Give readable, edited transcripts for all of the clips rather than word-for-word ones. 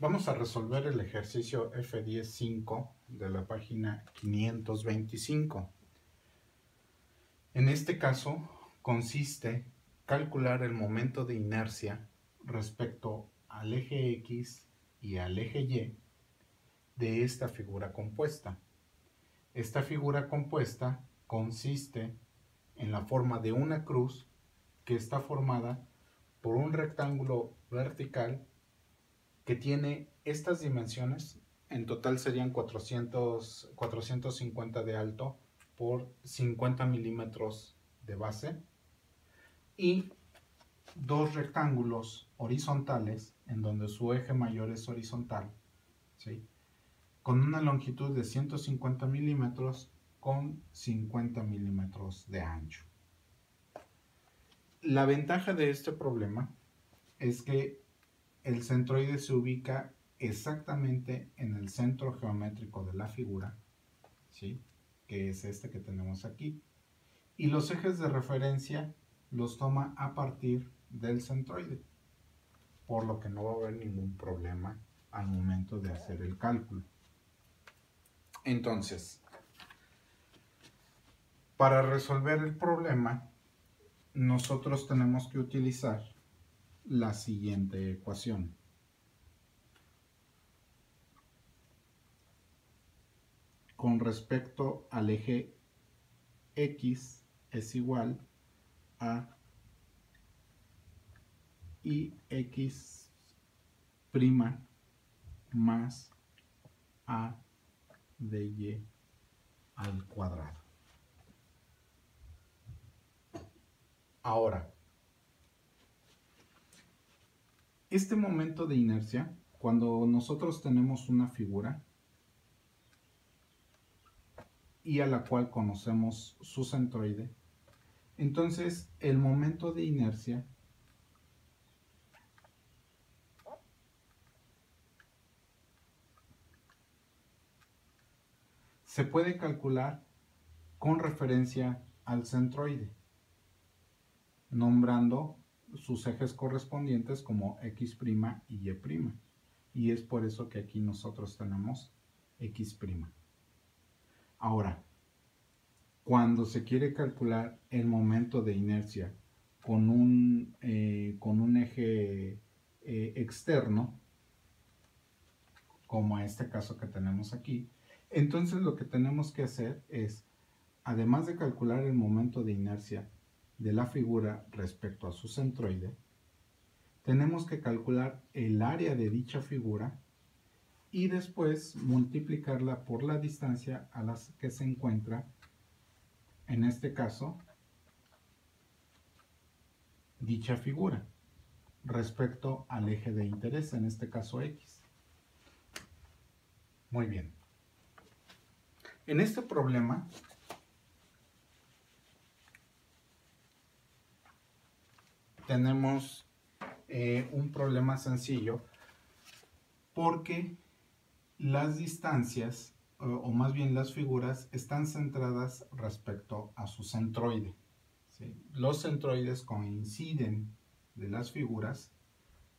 Vamos a resolver el ejercicio F10.5 de la página 525. En este caso consiste calcular el momento de inercia respecto al eje X y al eje Y de esta figura compuesta. Esta figura compuesta consiste en la forma de una cruz que está formada por un rectángulo vertical que tiene estas dimensiones. En total serían 450 de alto por 50 milímetros de base, y dos rectángulos horizontales en donde su eje mayor es horizontal, ¿sí?, con una longitud de 150 milímetros con 50 milímetros de ancho. La ventaja de este problema es que el centroide se ubica exactamente en el centro geométrico de la figura, ¿sí?, que es este que tenemos aquí, y los ejes de referencia los toma a partir del centroide, por lo que no va a haber ningún problema al momento de hacer el cálculo. Entonces, para resolver el problema, nosotros tenemos que utilizar la siguiente ecuación. Con respecto al eje X es igual a IX' más A de Y al cuadrado. Ahora, este momento de inercia, cuando nosotros tenemos una figura y a la cual conocemos su centroide, entonces el momento de inercia se puede calcular con referencia al centroide, nombrando sus ejes correspondientes como X' y Y'. Y es por eso que aquí nosotros tenemos X'. Ahora, cuando se quiere calcular el momento de inercia con un eje externo, como este caso que tenemos aquí, entonces lo que tenemos que hacer es, además de calcular el momento de inercia de la figura respecto a su centroide, tenemos que calcular el área de dicha figura y después multiplicarla por la distancia a la que se encuentra, en este caso, dicha figura respecto al eje de interés, en este caso X. Muy bien. En este problema tenemos un problema sencillo porque las distancias, o más bien las figuras, están centradas respecto a su centroide, ¿sí? Los centroides coinciden de las figuras,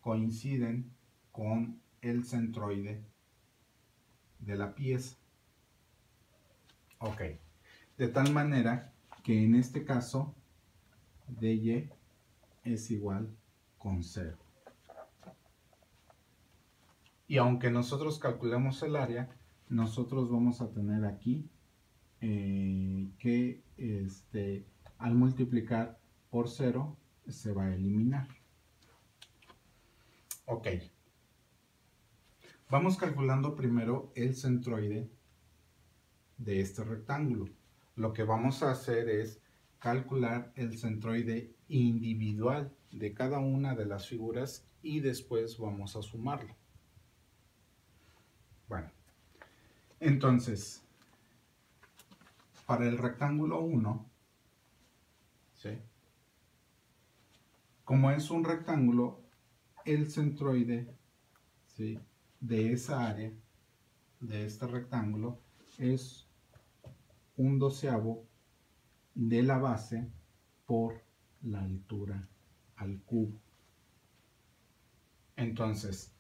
coinciden con el centroide de la pieza. Ok, de tal manera que en este caso dy es igual con 0. Y aunque nosotros calculemos el área, nosotros vamos a tener aquí que al multiplicar por 0 se va a eliminar. Ok. Vamos calculando primero el centroide de este rectángulo. Lo que vamos a hacer es calcular el centroide individual de cada una de las figuras y después vamos a sumarlo. Bueno, entonces, para el rectángulo 1, ¿sí?, como es un rectángulo, el centroide, ¿sí?, de esa área, de este rectángulo, es 1/12 de la base por la altura al cubo. Entonces,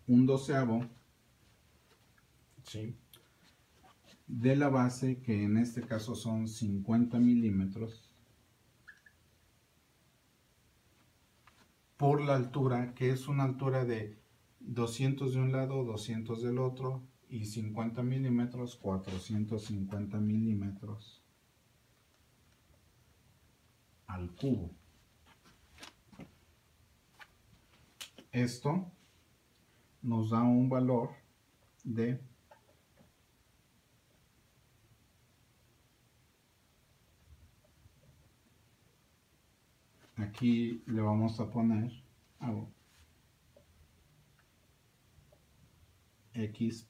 1/12, ¿sí?, de la base, que en este caso son 50 milímetros, por la altura, que es una altura de 200 de un lado, 200 del otro, y 50 milímetros, 450 milímetros al cubo. Esto nos da un valor de aquí le vamos a poner x'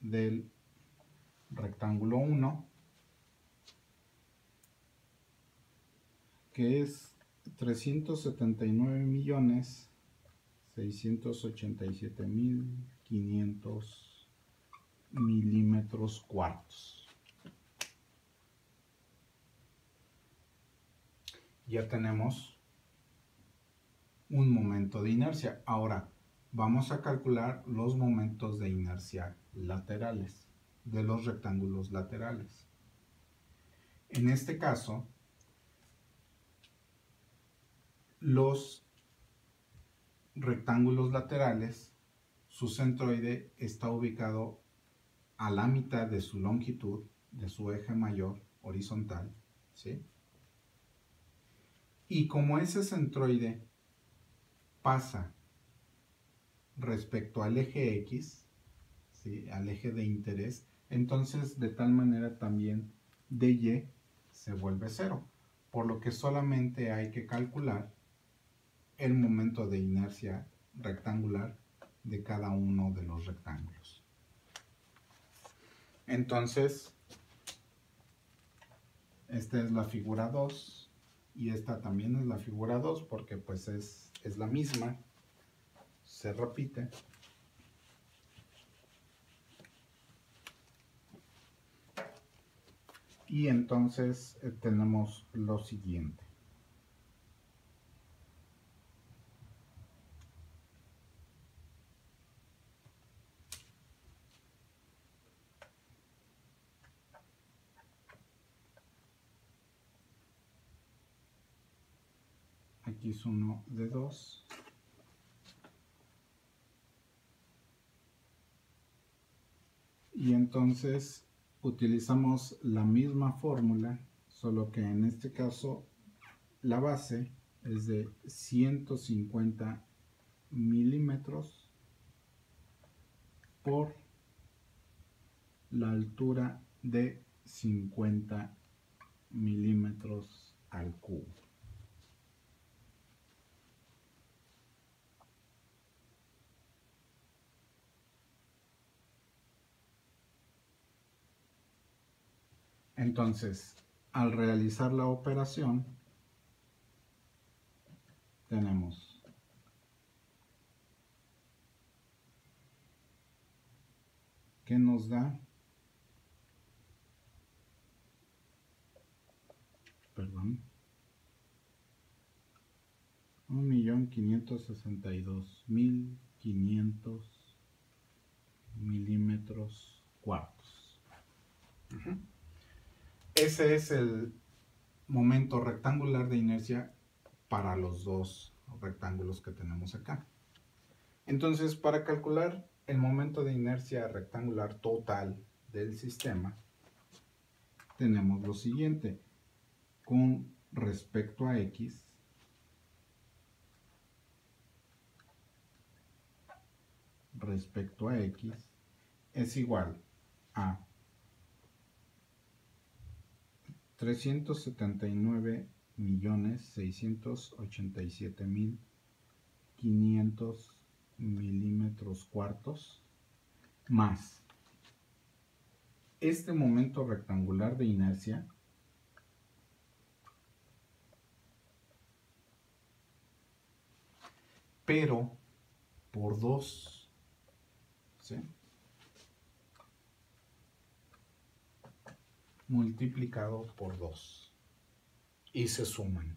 del rectángulo 1, que es 379.687.500 milímetros cuartos. Ya tenemos un momento de inercia. Ahora vamos a calcular los momentos de inercia laterales de los rectángulos laterales. En este caso, los rectángulos laterales, su centroide está ubicado a la mitad de su longitud, de su eje mayor horizontal, ¿sí? Y como ese centroide pasa respecto al eje X, ¿sí?, al eje de interés, entonces de tal manera también dy se vuelve 0, por lo que solamente hay que calcular el momento de inercia rectangular de cada uno de los rectángulos. Entonces, esta es la figura 2 y esta también es la figura 2 porque pues es la misma, se repite. Y entonces tenemos lo siguiente. Aquí es 1 de 2. Y entonces utilizamos la misma fórmula, solo que en este caso la base es de 150 milímetros por la altura de 50 milímetros al cubo. Entonces, al realizar la operación, tenemos que nos da, 1.562.500 milímetros cuartos. Ese es el momento rectangular de inercia para los dos rectángulos que tenemos acá. Entonces, para calcular el momento de inercia rectangular total del sistema, tenemos lo siguiente. Con respecto a X, es igual a 379.687.500 milímetros cuartos más este momento rectangular de inercia pero por 2, ¿sí?, multiplicado por 2 y se suman.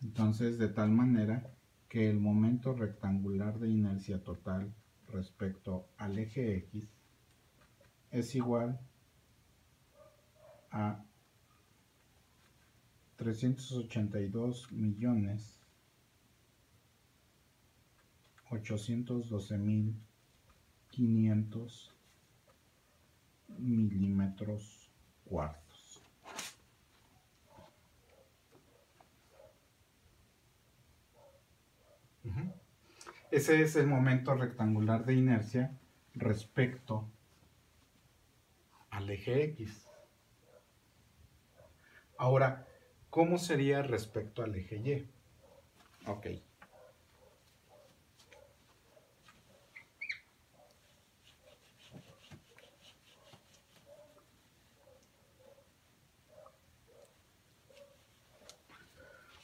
Entonces, de tal manera que el momento rectangular de inercia total respecto al eje X es igual a 382.812.500 milímetros cuartos. Ese es el momento rectangular de inercia respecto al eje X. Ahora, ¿cómo sería respecto al eje Y? Ok.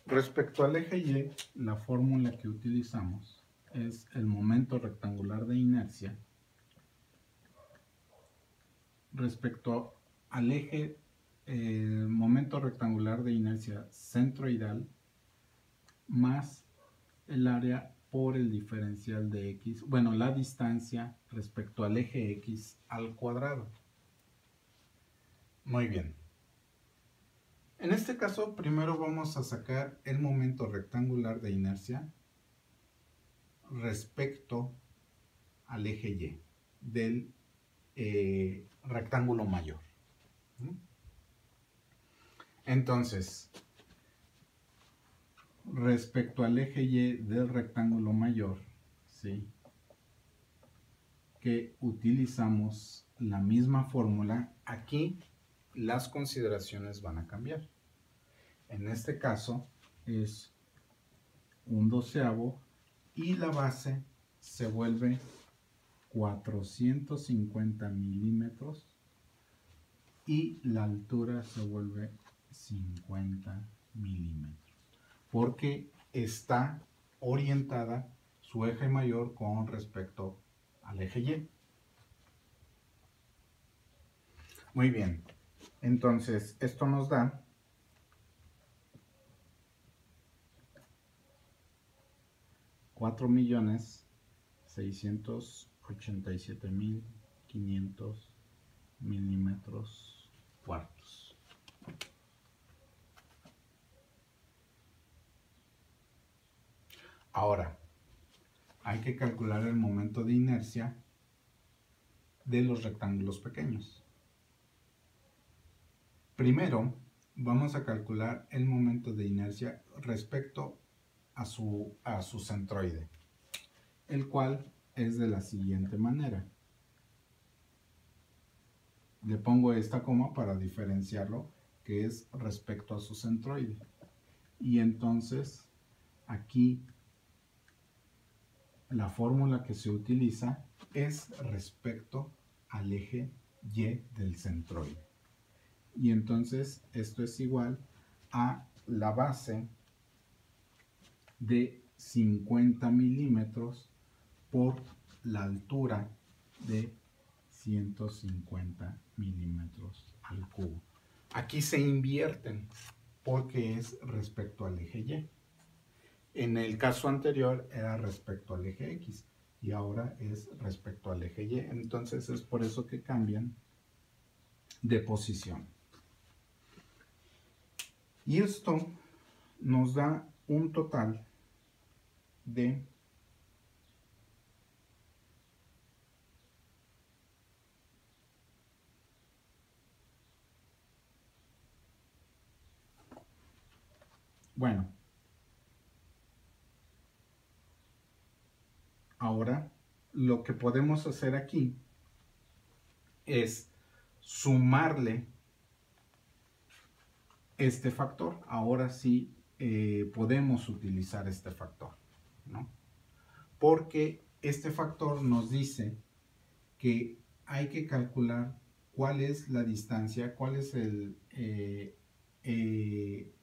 Respecto al eje Y, la fórmula que utilizamos es el momento rectangular de inercia respecto al eje, momento rectangular de inercia centroidal más el área por el diferencial de X, bueno, la distancia respecto al eje X al cuadrado. Muy bien. En este caso, primero vamos a sacar el momento rectangular de inercia respecto al eje Y del rectángulo mayor. Entonces, respecto al eje Y del rectángulo mayor, ¿sí?, que utilizamos la misma fórmula, aquí las consideraciones van a cambiar. En este caso es 1/12 y la base se vuelve 450 milímetros y la altura se vuelve 50 milímetros, porque está orientada su eje mayor con respecto al eje Y. Muy bien, entonces esto nos da 4.687.500 milímetros cuartos. Ahora, hay que calcular el momento de inercia de los rectángulos pequeños. Primero, vamos a calcular el momento de inercia respecto a su centroide, el cual es de la siguiente manera. Le pongo esta coma para diferenciarlo, que es respecto a su centroide. Y entonces, aquí la fórmula que se utiliza es respecto al eje Y del centroide. Y entonces esto es igual a la base de 50 milímetros por la altura de 150 milímetros al cubo. Aquí se invierten porque es respecto al eje Y. En el caso anterior era respecto al eje X y ahora es respecto al eje Y. Entonces es por eso que cambian de posición. Y esto nos da un total de 'bueno, ahora lo que podemos hacer aquí es sumarle este factor. Ahora sí podemos utilizar este factor, ¿no? Porque este factor nos dice que hay que calcular cuál es la distancia, cuál es el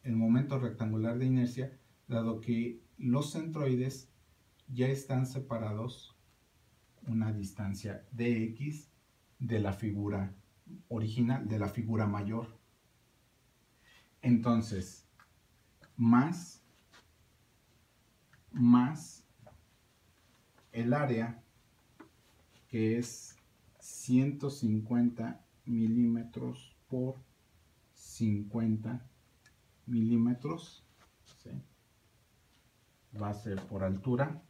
momento rectangular de inercia, dado que los centroides ya están separados una distancia dx de la figura original, de la figura mayor. Entonces, más más el área, que es 150 milímetros por 50 milímetros, ¿sí? Base por altura,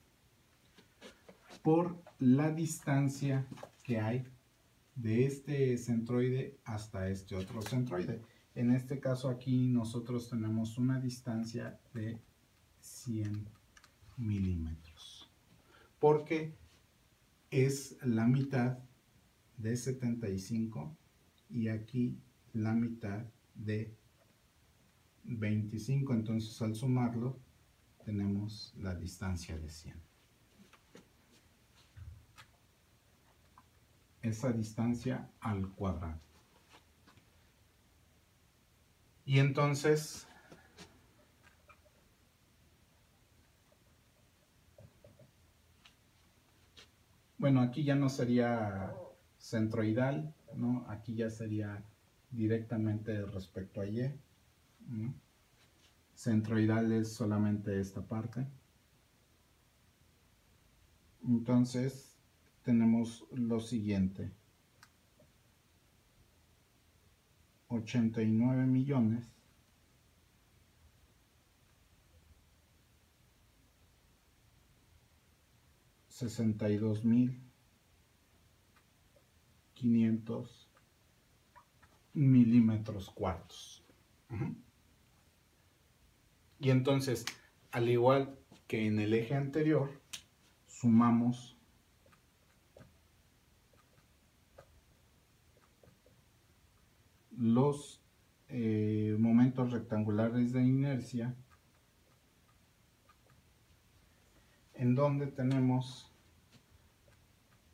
por la distancia que hay de este centroide hasta este otro centroide. En este caso aquí nosotros tenemos una distancia de 100 milímetros, porque es la mitad de 75 y aquí la mitad de 25. Entonces al sumarlo tenemos la distancia de 100. Esa distancia al cuadrado. Y entonces bueno, aquí ya no sería centroidal, ¿no? Aquí ya sería directamente respecto a Y, ¿no? Centroidal es solamente esta parte. Entonces tenemos lo siguiente: 89 millones 62.500 milímetros cuartos. Y entonces, al igual que en el eje anterior, sumamos los momentos rectangulares de inercia, en donde tenemos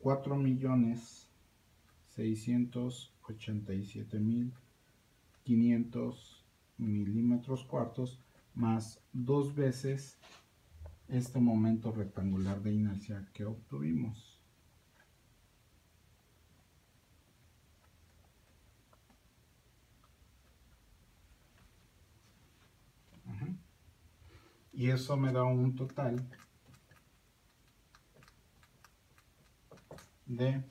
4.687.500 milímetros cuartos más 2 veces este momento rectangular de inercia que obtuvimos. Y eso me da un total de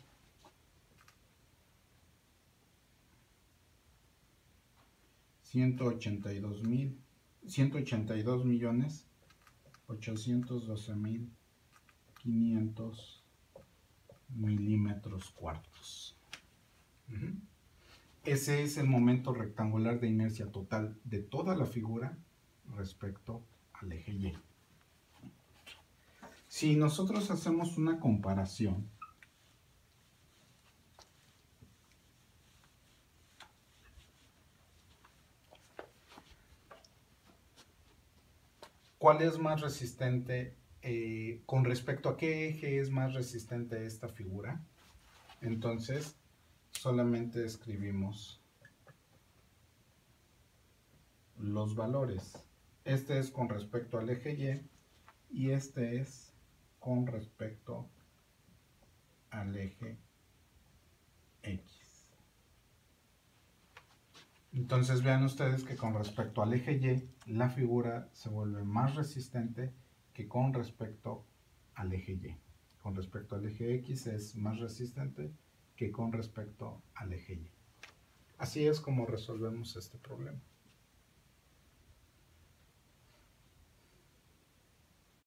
182.812.500 milímetros cuartos. Ese es el momento rectangular de inercia total de toda la figura respecto al eje Y. Si nosotros hacemos una comparación, ¿cuál es más resistente? ¿Con respecto a qué eje es más resistente esta figura? Entonces, solamente escribimos los valores. Este es con respecto al eje Y y este es con respecto al eje X. Entonces vean ustedes que con respecto al eje Y, la figura se vuelve más resistente que con respecto al eje Y. Con respecto al eje X es más resistente que con respecto al eje Y. Así es como resolvemos este problema.